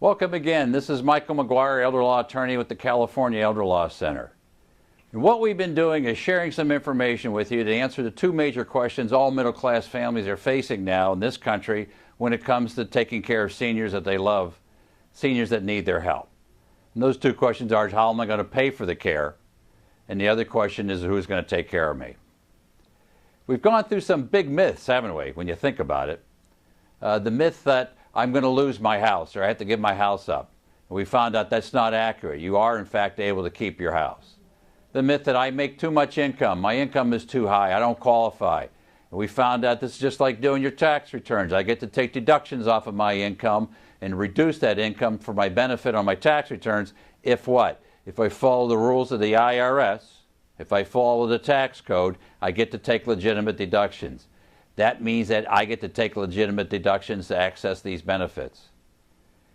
Welcome again. This is Michael McGuire, elder law attorney with the California Elder Law Center. And what we've been doing is sharing some information with you to answer the two major questions all middle-class families are facing now in this country when it comes to taking care of seniors that they love, seniors that need their help. And those two questions are, how am I going to pay for the care? And the other question is, who's going to take care of me? We've gone through some big myths, haven't we, when you think about it? The myth that I'm going to lose my house or I have to give my house up. And we found out that's not accurate. You are, in fact, able to keep your house. The myth that I make too much income. My income is too high. I don't qualify. And we found out this is just like doing your tax returns. I get to take deductions off of my income and reduce that income for my benefit on my tax returns if what? If I follow the rules of the IRS, if I follow the tax code, I get to take legitimate deductions. That means that I get to take legitimate deductions to access these benefits.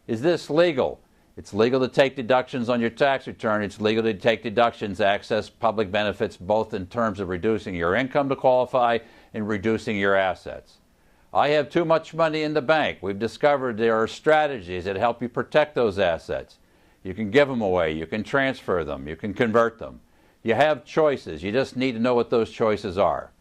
Is this legal? It's legal to take deductions on your tax return. It's legal to take deductions to access public benefits, both in terms of reducing your income to qualify and reducing your assets. I have too much money in the bank. We've discovered there are strategies that help you protect those assets. You can give them away. You can transfer them. You can convert them. You have choices. You just need to know what those choices are.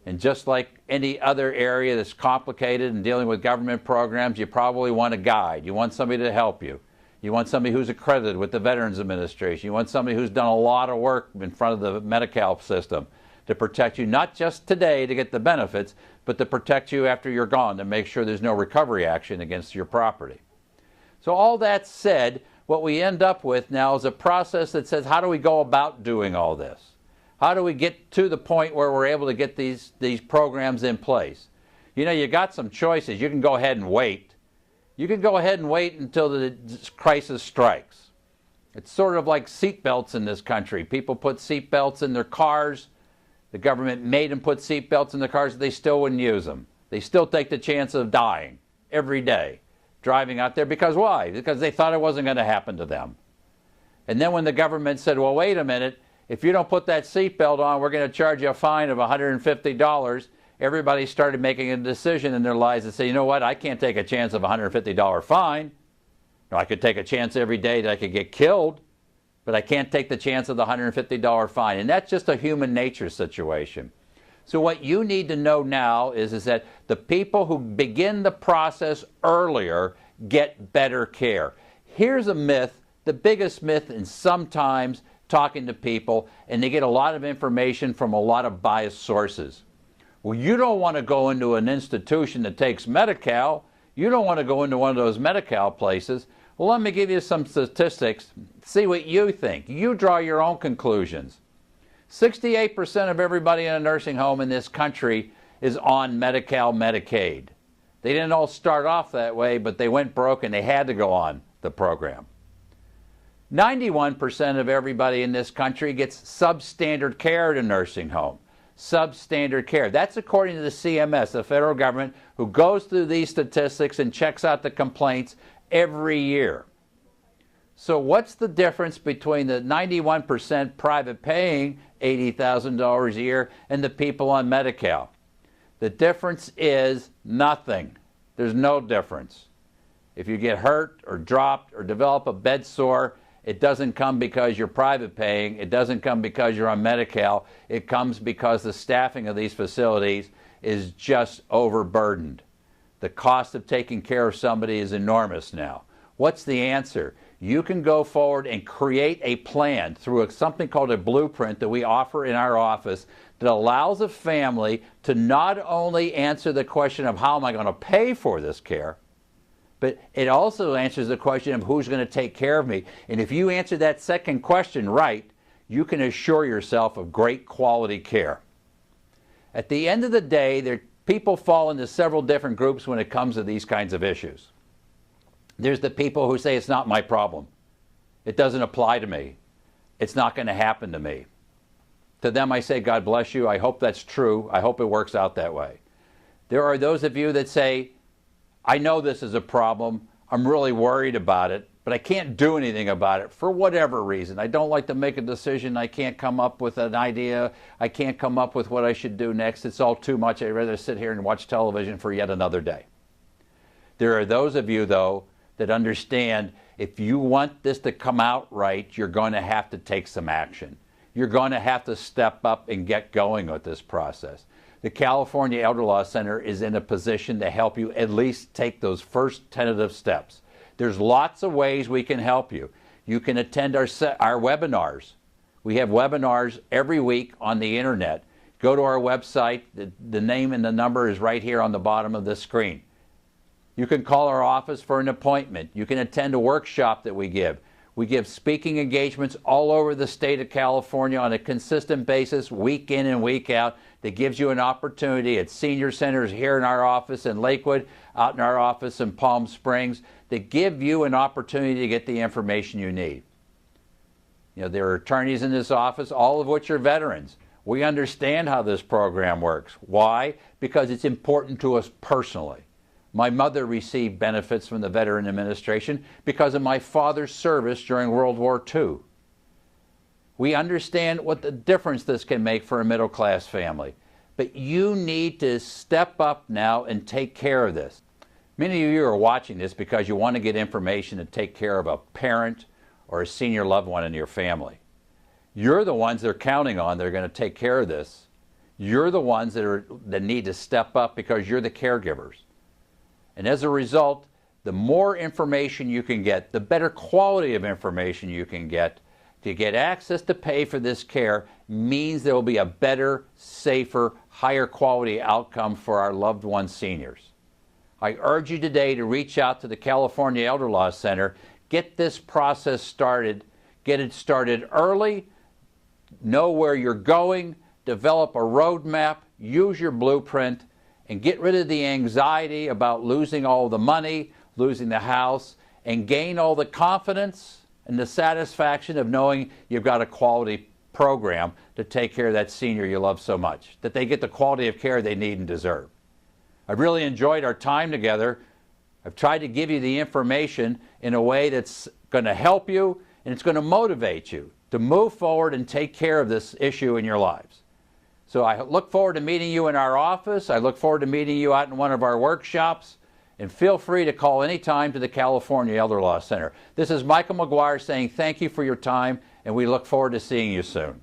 And just like any other area that's complicated and dealing with government programs, you probably want a guide. You want somebody to help you. You want somebody who's accredited with the Veterans Administration. You want somebody who's done a lot of work in front of the Medi-Cal system to protect you, not just today to get the benefits, but to protect you after you're gone, to make sure there's no recovery action against your property. So all that said, what we end up with now is a process that says, how do we go about doing all this? How do we get to the point where we're able to get these programs in place? You know, you got some choices. You can go ahead and wait. You can go ahead and wait until the crisis strikes. It's sort of like seat belts in this country. People put seat belts in their cars. The government made them put seat belts in their cars. They still wouldn't use them. They still take the chance of dying every day driving out there. Because why? Because they thought it wasn't going to happen to them. And then when the government said, well, wait a minute, if you don't put that seatbelt on, we're going to charge you a fine of $150. Everybody started making a decision in their lives to say, you know what, I can't take a chance of a $150 fine. No, I could take a chance every day that I could get killed, but I can't take the chance of the $150 fine. And that's just a human nature situation. So what you need to know now is that the people who begin the process earlier get better care. Here's a myth, the biggest myth, and sometimes talking to people, and they get a lot of information from a lot of biased sources. Well, you don't want to go into an institution that takes Medi-Cal. You don't want to go into one of those Medi-Cal places. Well, let me give you some statistics. See what you think. You draw your own conclusions. 68% of everybody in a nursing home in this country is on Medi-Cal Medicaid. They didn't all start off that way, but they went broke and they had to go on the program. 91% of everybody in this country gets substandard care at a nursing home. Substandard care. That's according to the CMS, the federal government, who goes through these statistics and checks out the complaints every year. So what's the difference between the 91% private paying $80,000 a year and the people on Medi-Cal? The difference is nothing. There's no difference. If you get hurt or dropped or develop a bed sore, it doesn't come because you're private paying. It doesn't come because you're on Medi-Cal. It comes because the staffing of these facilities is just overburdened. The cost of taking care of somebody is enormous now. What's the answer? You can go forward and create a plan through something called a blueprint that we offer in our office that allows a family to not only answer the question of how am I going to pay for this care, but it also answers the question of who's going to take care of me. And if you answer that second question right, you can assure yourself of great quality care. At the end of the day, people fall into several different groups when it comes to these kinds of issues. There's the people who say it's not my problem. It doesn't apply to me. It's not going to happen to me. To them I say, God bless you. I hope that's true. I hope it works out that way. There are those of you that say, I know this is a problem. I'm really worried about it, but I can't do anything about it for whatever reason. I don't like to make a decision. I can't come up with an idea. I can't come up with what I should do next. It's all too much. I'd rather sit here and watch television for yet another day. There are those of you, though, that understand if you want this to come out right, you're going to have to take some action. You're going to have to step up and get going with this process. The California Elder Law Center is in a position to help you at least take those first tentative steps. There's lots of ways we can help you. You can attend our webinars. We have webinars every week on the internet. Go to our website. The name and the number is right here on the bottom of the screen. You can call our office for an appointment. You can attend a workshop that we give. We give speaking engagements all over the state of California on a consistent basis, week in and week out, that gives you an opportunity at senior centers here in our office in Lakewood, out in our office in Palm Springs, that give you an opportunity to get the information you need. You know, there are attorneys in this office, all of which are veterans. We understand how this program works. Why? Because it's important to us personally. My mother received benefits from the Veteran Administration because of my father's service during World War II. We understand what the difference this can make for a middle-class family. But you need to step up now and take care of this. Many of you are watching this because you want to get information to take care of a parent or a senior loved one in your family. You're the ones they're counting on that are going to take care of this. You're the ones that need to step up because you're the caregivers. And as a result, the more information you can get, the better quality of information you can get to get access to pay for this care means there will be a better, safer, higher quality outcome for our loved one seniors. I urge you today to reach out to the California Elder Law Center, get this process started, get it started early, know where you're going, develop a roadmap, use your blueprint, and get rid of the anxiety about losing all the money, losing the house, and gain all the confidence and the satisfaction of knowing you've got a quality program to take care of that senior you love so much, that they get the quality of care they need and deserve. I've really enjoyed our time together. I've tried to give you the information in a way that's going to help you and it's going to motivate you to move forward and take care of this issue in your lives. So I look forward to meeting you in our office. I look forward to meeting you out in one of our workshops. And feel free to call anytime to the California Elder Law Center. This is Michael McGuire saying thank you for your time, and we look forward to seeing you soon.